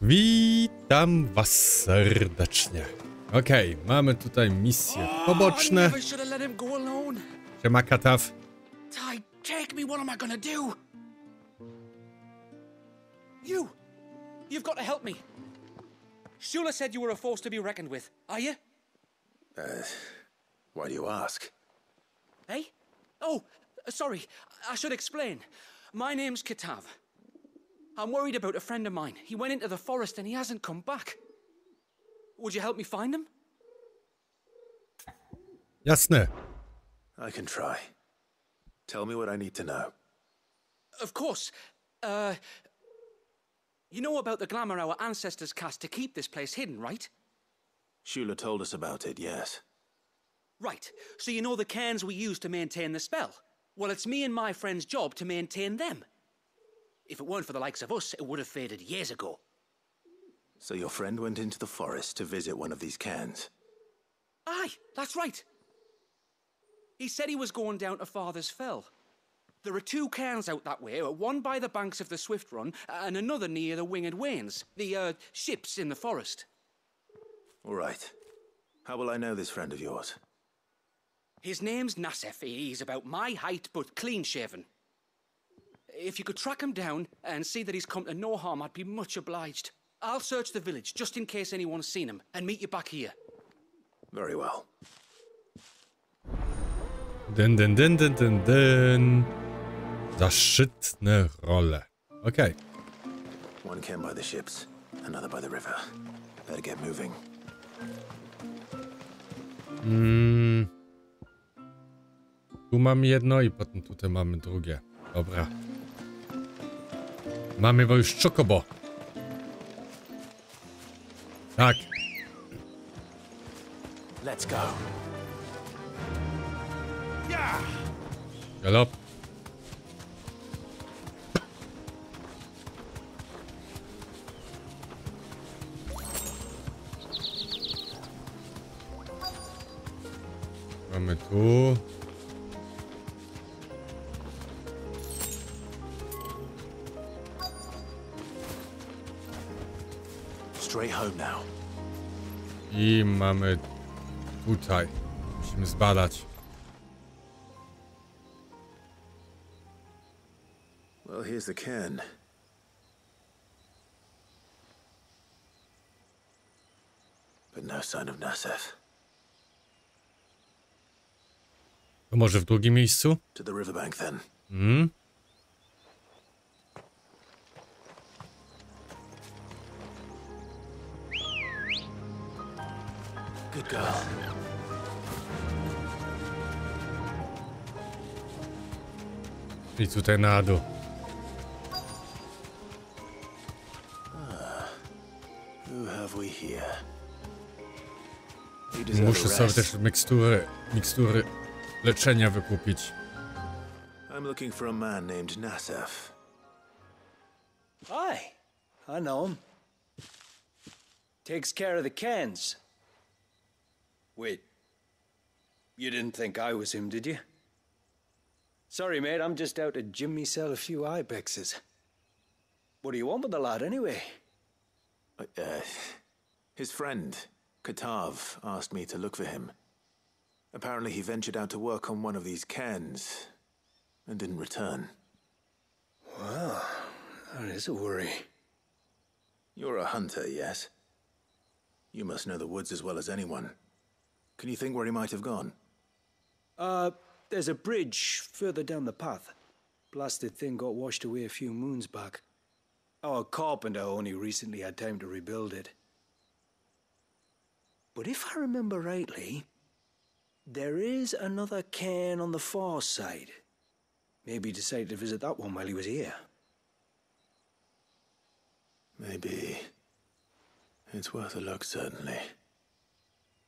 Witam was serdecznie. Okej, mamy tutaj misje poboczne. Siema Kataw. Take me, what am I gonna do? You've got to help me. Shula said you were a force to be reckoned with. Are you? Why do you ask? Hey? Oh, sorry. I should explain. My name's Katav. I'm worried about a friend of mine. He went into the forest and he hasn't come back. Would you help me find him? Jasne. I can try. Tell me what I need to know. Of course. You know about the glamour our ancestors cast to keep this place hidden, right? Shula told us about it, yes. Right. So you know the cairns we use to maintain the spell? Well, it's me and my friend's job to maintain them. If it weren't for the likes of us, it would have faded years ago. So your friend went into the forest to visit one of these cairns? Aye, that's right. He said he was going down to Father's Fell. There are two cairns out that way, one by the banks of the Swift Run, and another near the Winged Wains, the, ships in the forest. All right. How will I know this friend of yours? His name's Nassef. He's about my height, but clean-shaven. If you could track him down and see that he's come to no harm, I'd be much obliged. I'll search the village, just in case anyone's seen him, and meet you back here. Very well. Zaszczytne role. Okej. One cairn by the ships, another by the river. Better get moving. Tu mamy jedno i potem tutaj mamy drugie. Dobra. Mamy już czokobo. Tak. Let's go. Galop. Mamy tu. Straight home now. I mamy tutaj. Musimy zbadać. Well, here's the cairn. But no sign of Nassef. To może w drugim miejscu? To the riverbank then. Good girl. I tutaj na dół. Who have we here? Muszę sobie też mikstury leczenia wykupić. I'm looking for a man named Nassef. Aye, I know him. Takes care of the cairns. Wait, you didn't think I was him, did you? Sorry, mate, I'm just out to gym myself a few ibexes. What do you want with the lad, anyway? His friend, Katav, asked me to look for him. Apparently he ventured out to work on one of these cairns and didn't return. Well, that is a worry. You're a hunter, yes? You must know the woods as well as anyone. Can you think where he might have gone? There's a bridge further down the path. Blasted thing got washed away a few moons back. Our carpenter only recently had time to rebuild it. But if I remember rightly, there is another cairn on the far side. Maybe he decided to visit that one while he was here. Maybe. It's worth a look, certainly.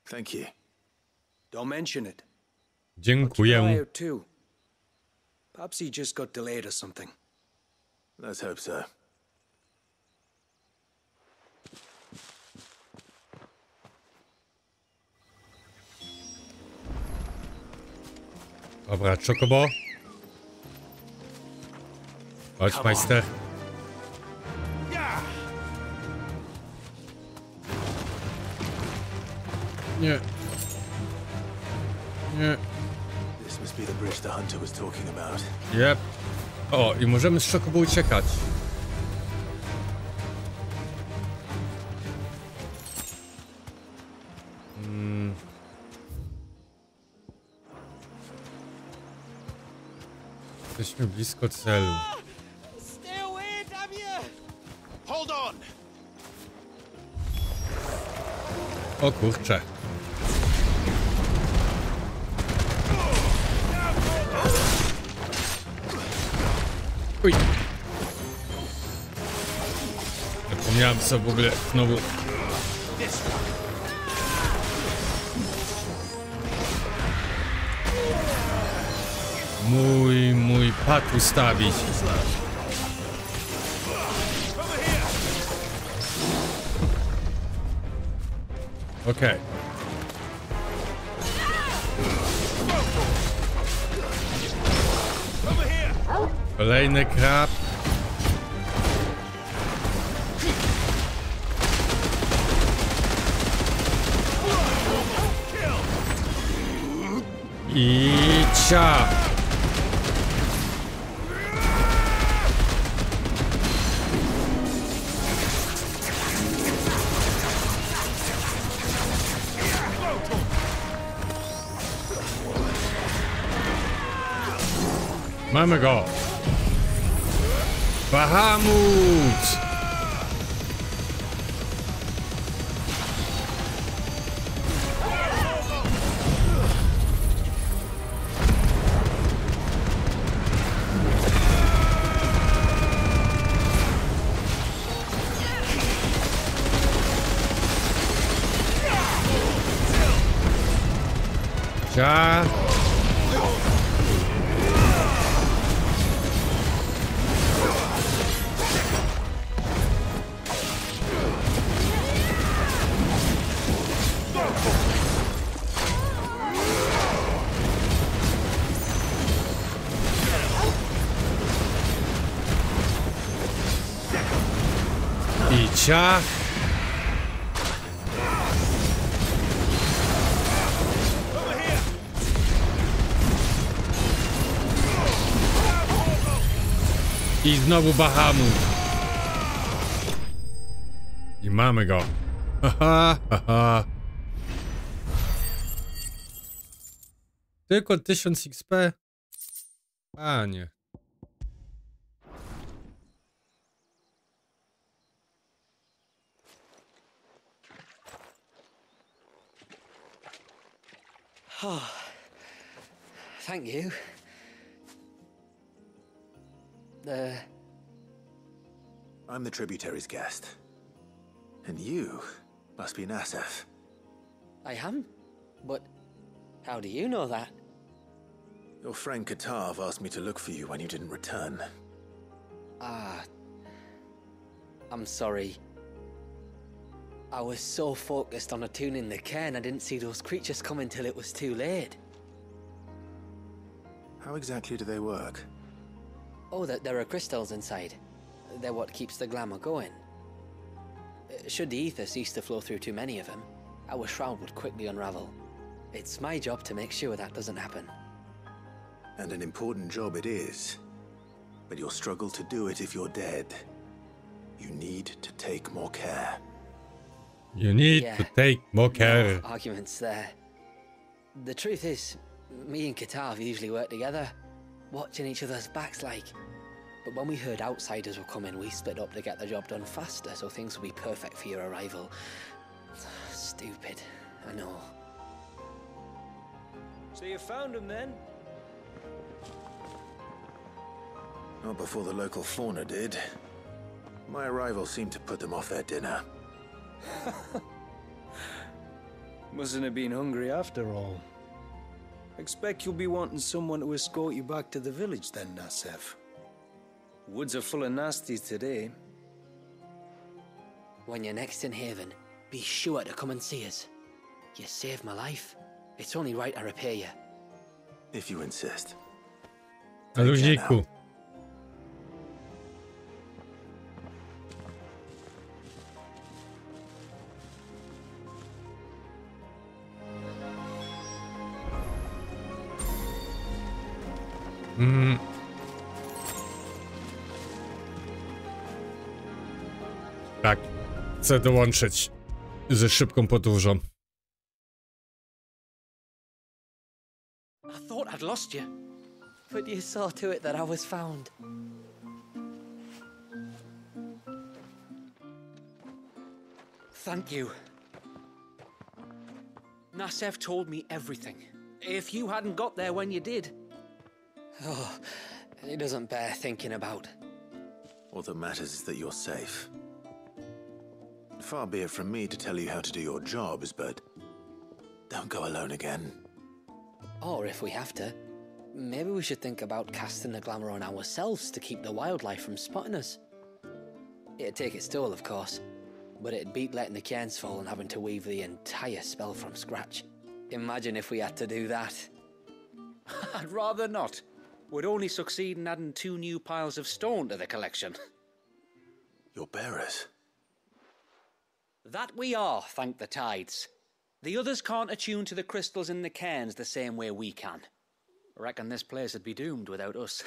Thank you. Don't mention it. Dziękuję. Too. Perhaps he just got delayed or something. Let's hope so. Dobra, czokobo. Chodź, majster. Nie. Nie. This must be the bridge the hunter was talking about. Jep. O, i możemy z szoku uciekać. Jesteśmy blisko celu. Stay away, damn you! Hold on! O kurczę. Uj. Zapomniałem co w ogóle znowu. Mój pad ustawić. Okej. Kolejny krab. I cia. Mamy go! Bahamut! Cia! I ciach. I znowu Bahamut. I mamy go. Haha, haha. Tylko 1000 XP? Panie. Oh, thank you. I'm the tributary's guest. And you must be Nassef. I am? But how do you know that? Your friend Katav asked me to look for you when you didn't return. I'm sorry. I was so focused on attuning the cairn, I didn't see those creatures come until it was too late. How exactly do they work? Oh, there are crystals inside. They're what keeps the glamour going. Should the ether cease to flow through too many of them, our shroud would quickly unravel. It's my job to make sure that doesn't happen. And an important job it is. But you'll struggle to do it if you're dead. You need to take more care. You need to take more care. No arguments there. The truth is, me and Katav usually work together, watching each other's backs like. But when we heard outsiders were coming, we split up to get the job done faster, so things will be perfect for your arrival. Stupid, I know. So you found him then? Not before the local fauna did. My arrival seemed to put them off their dinner. Mustn't have been hungry after all. Expect you'll be wanting someone to escort you back to the village then, Nassef. Woods are full of nasties today. When you're next in Haven, be sure to come and see us. You saved my life. It's only right I repay you. If you insist. Na luziku. Tak. Chcę dołączyć ze szybką podróżą. I thought I'd lost you. But you saw to it that I was found. Thank you. Nassef told me everything. If you hadn't got there when you did. Oh, it doesn't bear thinking about. All that matters is that you're safe. Far be it from me to tell you how to do your jobs, but don't go alone again. Or if we have to, maybe we should think about casting the glamour on ourselves to keep the wildlife from spotting us. It'd take its toll, of course, but it'd beat letting the cairns fall and having to weave the entire spell from scratch. Imagine if we had to do that. I'd rather not. We'd only succeed in adding 2 new piles of stone to the collection. Your bearers. That we are, thank the tides. The others can't attune to the crystals in the cairns the same way we can. Reckon this place would be doomed without us.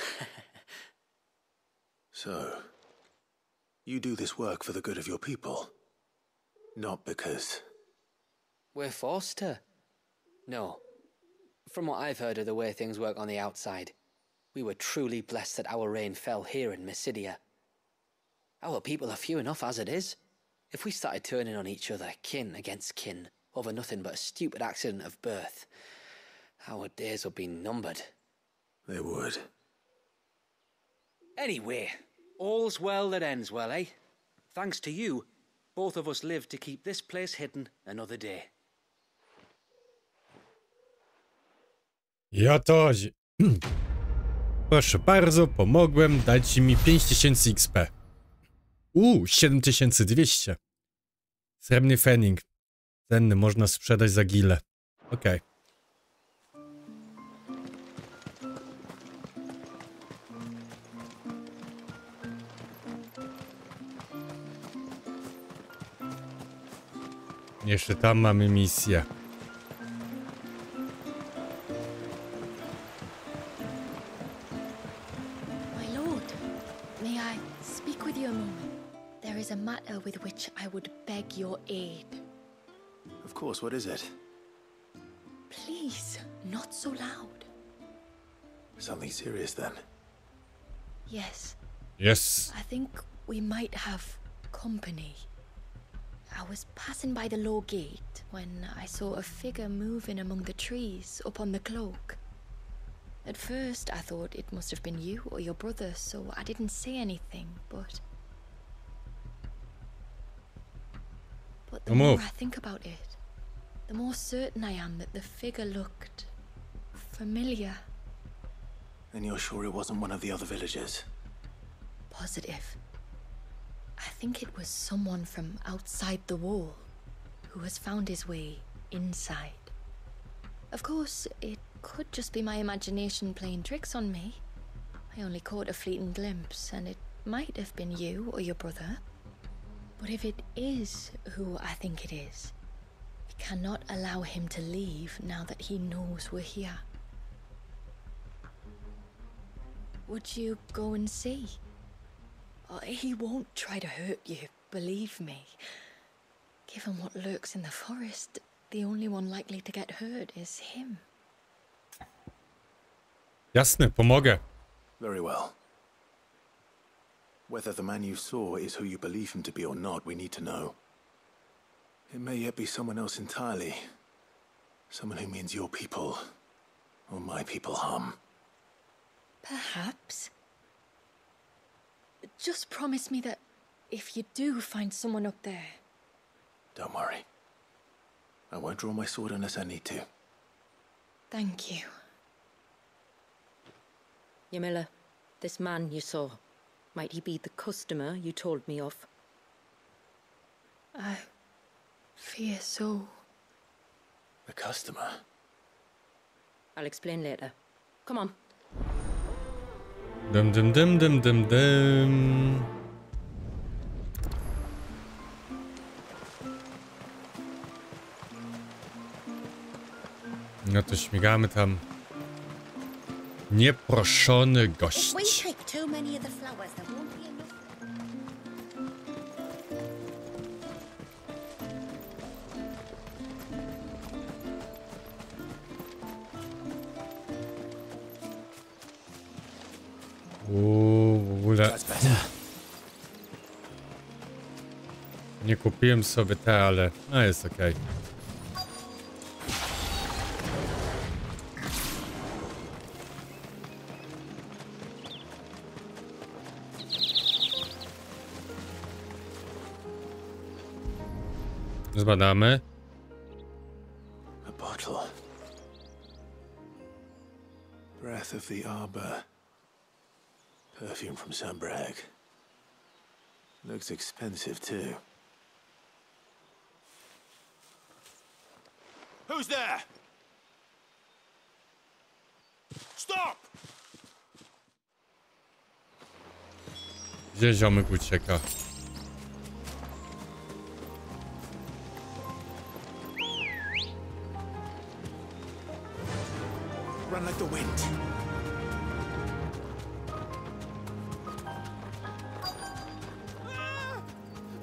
So, you do this work for the good of your people? Not because... We're forced to. No. From what I've heard of the way things work on the outside, we were truly blessed that our rain fell here in Mysidii. Our people are few enough as it is. If we started turning on each other, kin against kin, over nothing but a stupid accident of birth, our days would be numbered. They would. Anyway, all's well that ends well, eh? Thanks to you, both of us lived to keep this place hidden another day. I o to chodzi. Proszę bardzo, pomogłem, dajcie mi 5000 XP. 7200. Srebrny fening. Cenny, można sprzedać za gilę. Okej. Jeszcze tam mamy misję. My lord, may I speak with you a moment? There is a matter with which I would beg your aid. Of course, what is it? Please, not so loud. Something serious, then? Yes, Yes. I think we might have company. I was passing by the low gate when I saw a figure moving among the trees up on the cloak. At first, I thought it must have been you or your brother, so I didn't say anything, but the more I think about it, the more certain I am that the figure looked familiar. And you're sure it wasn't one of the other villagers? Positive. I think it was someone from outside the wall who has found his way inside. Of course, it could just be my imagination playing tricks on me. I only caught a fleeting glimpse, and it might have been you or your brother. But if it is who I think it is, we cannot allow him to leave now that he knows we're here. Would you go and see? He won't try to hurt you, believe me. Given what lurks in the forest, the only one likely to get hurt is him. Jasne, pomogę. Very well. Whether the man you saw is who you believe him to be or not, we need to know. It may yet be someone else entirely. Someone who means your people, or my people, harm. Perhaps. Just promise me that if you do find someone up there... Don't worry. I won't draw my sword unless I need to. Thank you. Yamila, this man you saw, might he be the customer you told me of? I fear so. The customer? I'll explain later. Come on. Dum dum dum dum dum dum. No to śmigamy tam Nieproszony gość. If we take too many of the flowers, there won't be enough. W ogóle nie kupiłem sobie te, ale no jest okej. Zbadamy. A bottle. Breath of the arbor. Perfume from Sunbrag. Looks expensive too. Who's there? Stop! Gdzie ziomek ucieka? Run like the wind.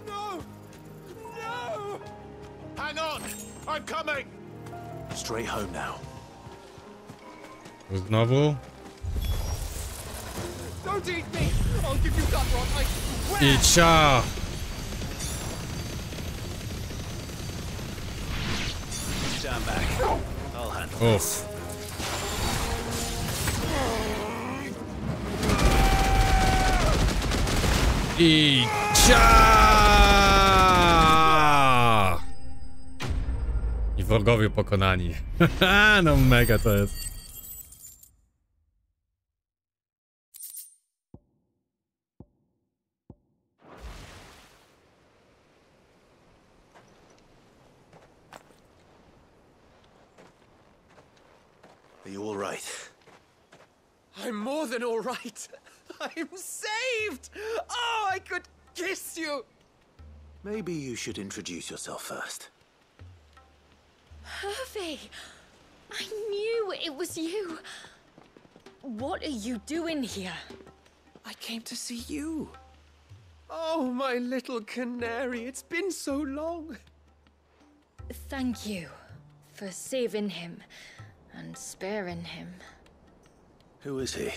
No! No! Hang on! I'm coming! Straight home now. Znowu? Don't eat me! I'll give you gut rot, I swear! Icia! Stand back. I'll handle Uff. Icia! I wrogowie pokonani. No mega to jest. Are you all right? I'm more than all right. I'm saved! Oh, I could kiss you! Maybe you should introduce yourself first. Hervey! I knew it was you. What are you doing here? I came to see you. Oh, my little canary, it's been so long. Thank you for saving him and sparing him. Who is he?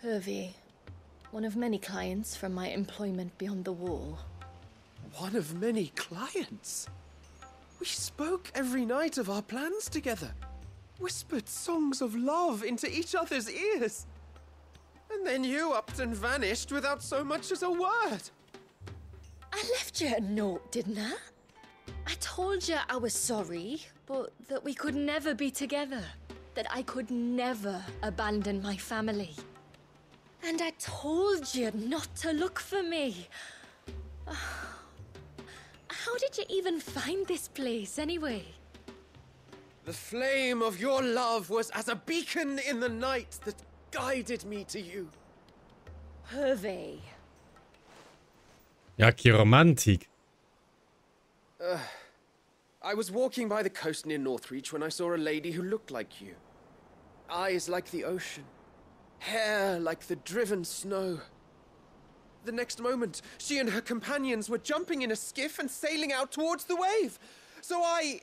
Hervey, one of many clients from my employment beyond the wall. One of many clients? We spoke every night of our plans together. Whispered songs of love into each other's ears. And then you upped and vanished without so much as a word. I left you a note, didn't I? I told you I was sorry, but that we could never be together. That I could never abandon my family. And I told you not to look for me. How did you even find this place, anyway? The flame of your love was as a beacon in the night that guided me to you. Hervey. Jaki romantik. I was walking by the coast near Northreach when I saw a lady who looked like you. Eyes like the ocean. Hair like the driven snow. The next moment, she and her companions were jumping in a skiff and sailing out towards the wave. So I,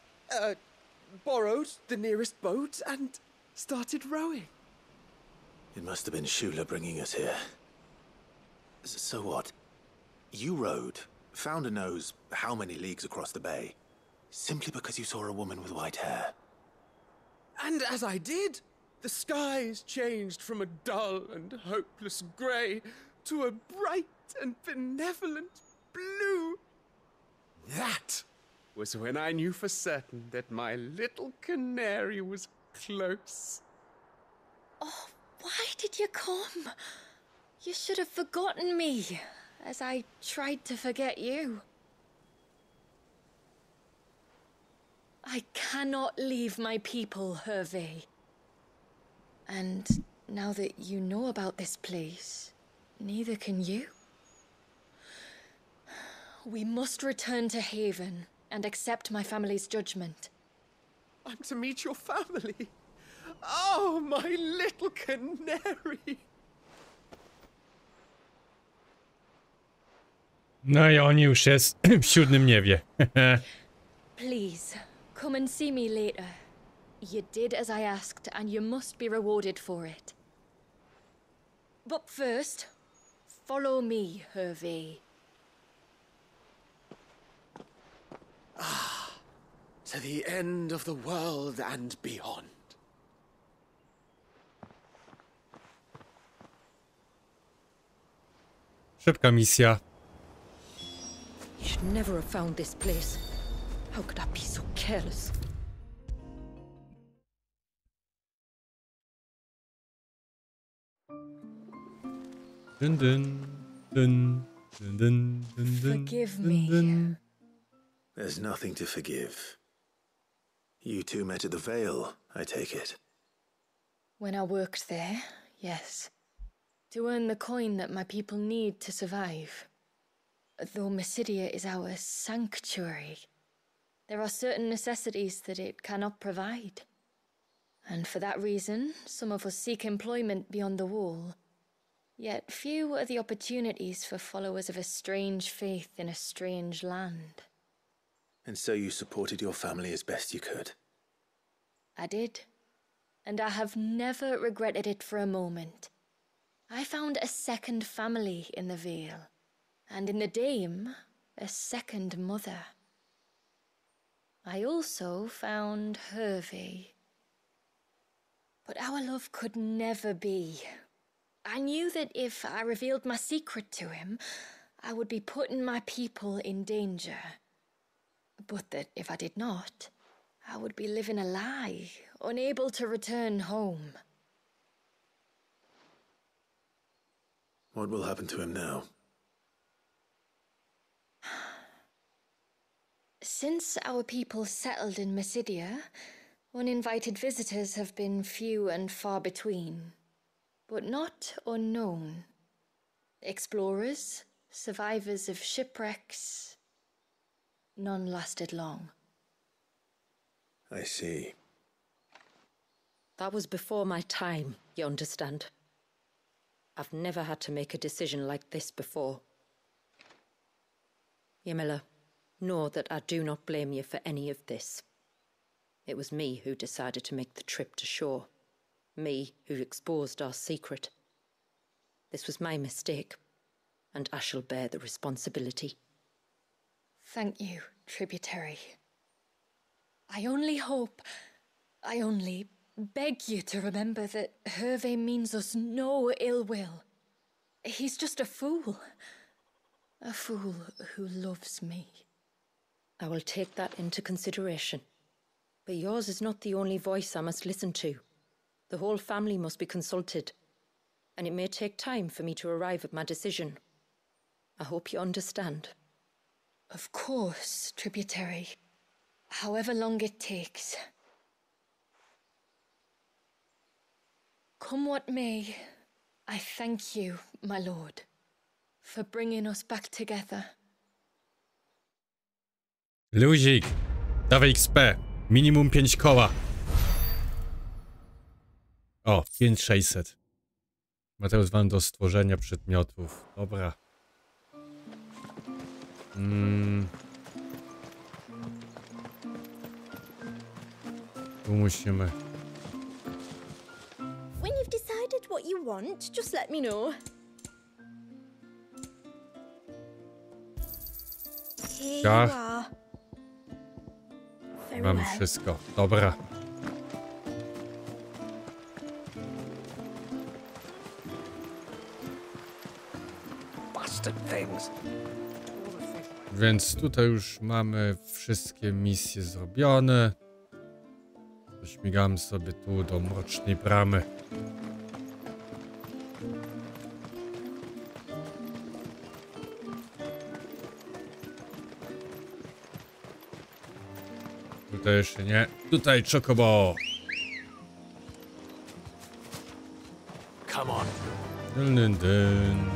borrowed the nearest boat and started rowing. It must have been Shula bringing us here. So what? You rowed, found a nose how many leagues across the bay, simply because you saw a woman with white hair. And as I did, the skies changed from a dull and hopeless grey to a bright and benevolent blue. That was when I knew for certain that my little canary was close. Oh, why did you come? You should have forgotten me, as I tried to forget you. I cannot leave my people, Hervey. And now that you know about this place, neither can you. We must return to Haven and accept my family's judgment. I'm to meet your family. Oh, my little canary. No i on już jest w 7. niebie. Please, come and see me later. You did as I asked, and you must be rewarded for it. But first, follow me, Hervé. To the end of the world and beyond. Szybka misja. You should never have found this place. How could I be so careless? Dun, dun, dun, dun, dun, dun, dun, Forgive dun, me. dun. There's nothing to forgive. You two met at the Vale, I take it. When I worked there, yes. To earn the coin that my people need to survive. Though Mysidii is our sanctuary, there are certain necessities that it cannot provide. And for that reason, some of us seek employment beyond the wall. Yet few are the opportunities for followers of a strange faith in a strange land. And so you supported your family as best you could. I did. And I have never regretted it for a moment. I found a second family in the Vale. And in the Dame, a second mother. I also found Hervé. But our love could never be. I knew that if I revealed my secret to him, I would be putting my people in danger. But that if I did not, I would be living a lie, unable to return home. What will happen to him now? Since our people settled in Mysidii, uninvited visitors have been few and far between, but not unknown. Explorers, survivors of shipwrecks, none lasted long. I see. That was before my time, you understand. I've never had to make a decision like this before. Yamila, know that I do not blame you for any of this. It was me who decided to make the trip to shore. Me who exposed our secret. This was my mistake, and I shall bear the responsibility. Thank you, tributary. I only beg you to remember that Hervé means us no ill will. He's just a fool. A fool who loves me. I will take that into consideration. But yours is not the only voice I must listen to. The whole family must be consulted, and it may take time for me to arrive at my decision. I hope you understand. Of course, tributary. However long it takes. Come what may, I thank you, my lord, for bringing us back together. Luzik. Dawaj XP. Minimum 5 koła. O, 5600. Materiał zwany do stworzenia przedmiotów. Dobra. Tu musimy. When you've decided what you want, just let me know. Here you are. Very Mam well. wszystko. Dobra. Bastard things. Więc tutaj już mamy wszystkie misje zrobione. Śmigamy sobie tu do mrocznej bramy. Tutaj jeszcze nie. Tutaj Chocobo. Come on. Dun, dun, dun.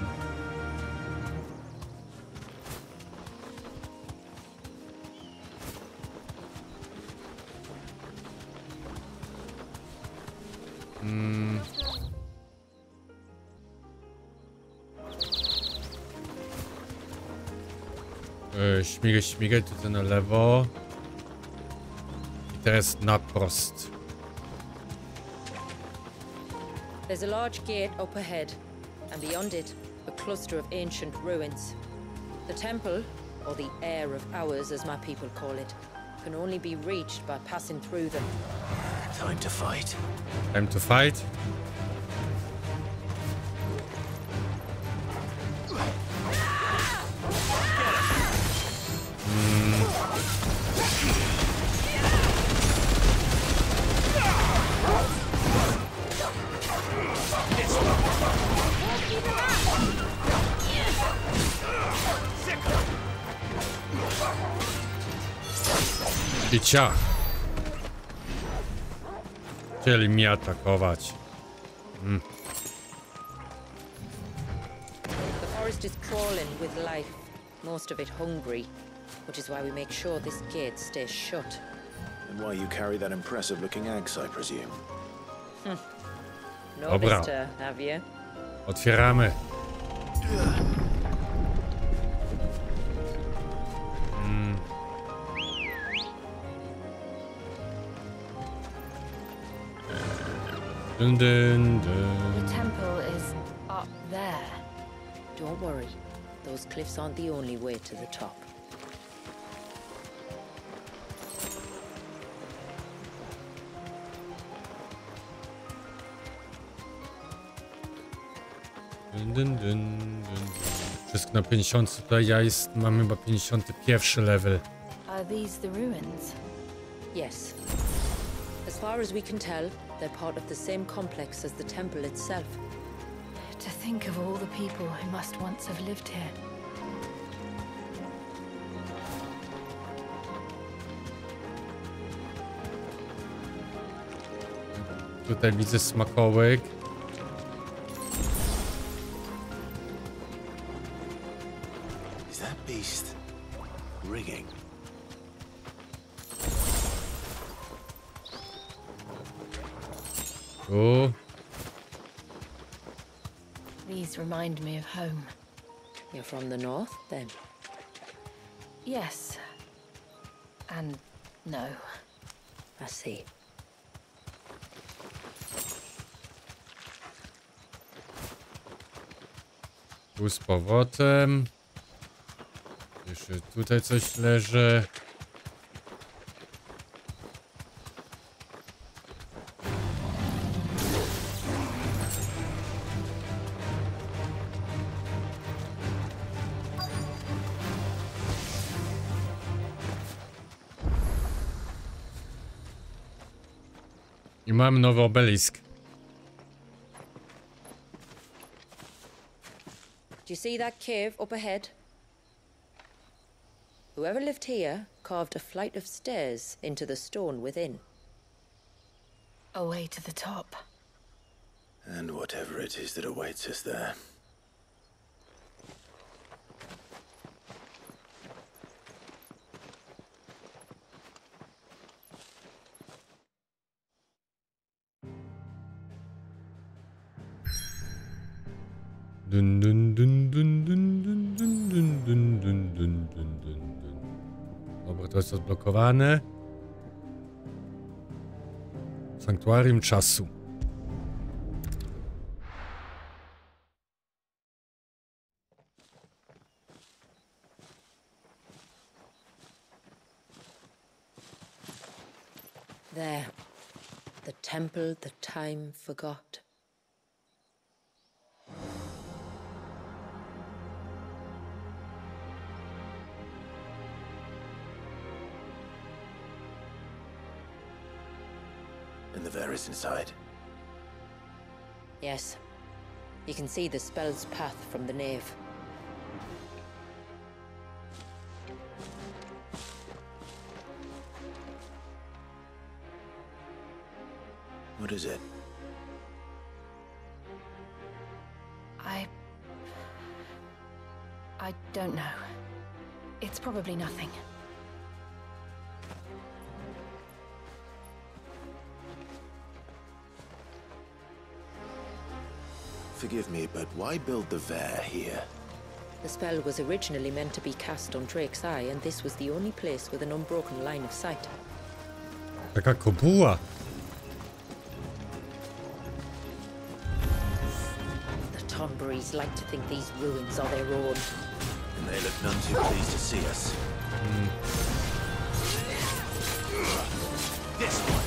Śmigaj tutaj na lewo. I teraz na prost. There's a large gate up ahead, and beyond it, a cluster of ancient ruins. The temple, or the heir of hours as my people call it, can only be reached by passing through them. Time to fight. Time to fight. I ciach. Chcieli mnie atakować. The forest is crawling with life, most of it hungry, which is why we make sure this gate stays shut. And why you carry that impressive-looking axe, I presume. Noticed her, have you? Otwieramy. Dun, dun, dun. The temple is up there. Don't worry, those cliffs aren't the only way to the top. Dun, dun, dun, dun. Wszystko na 50, tutaj mamy chyba 51 level. Are these the ruins? Yes. As far as we can tell, they're part of the same complex as the temple itself. To think of all the people who must once have lived here. Tutaj widzę smakołyk. Is that beast rigging? Tu. These remind me of home. You're from the north, then? Yes. And no. I see. Tu z powrotem. Jeszcze tutaj coś leży. I mam nowy obelisk. Do you see that cave up ahead? Whoever lived here carved a flight of stairs into the stone within. A way to the top. And whatever it is that awaits us there. Dun dun dun dun dun dun dun dun dun dun dun dun dun. Dobra, to jest odblokowane. Sanktuarium czasu. There. The temple that time forgot. And the Varys inside. Yes. You can see the spell's path from the nave. What is it? I don't know. It's probably nothing. Forgive me, but why build the Vare here? The spell was originally meant to be cast on Drake's Eye, and this was the only place with an unbroken line of sight. Taka kobuła. The Tonberries like to think these ruins are their own. And they look none too pleased to see us. This one.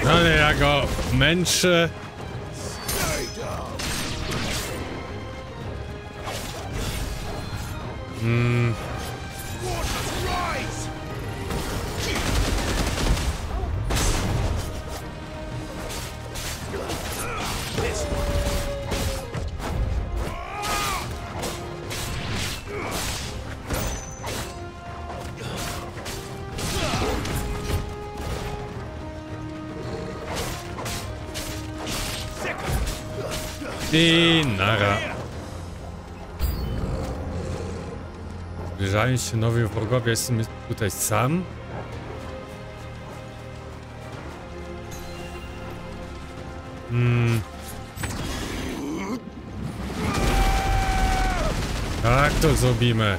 Ale ja go męczę. I nara. Zbliżają się nowi wrogowie, jestem tutaj sam. Tak to zrobimy.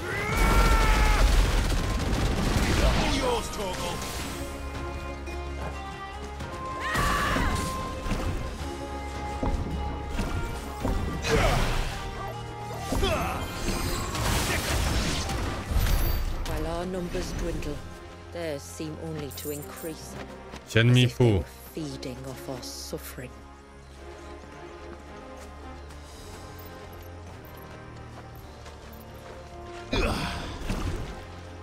Numbers dwindle. Theirs seem only to increase. 7,5. Feeding off our suffering.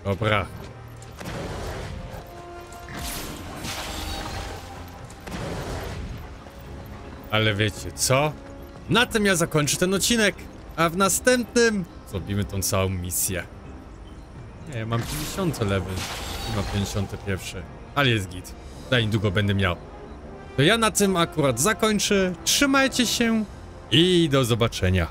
Dobra. Ale wiecie co? Na tym ja zakończę ten odcinek, a w następnym zrobimy tą całą misję. Nie, ja mam 50 level, nie ma 51, ale jest git. Za niedługo będę miał. To ja na tym akurat zakończę. Trzymajcie się i do zobaczenia.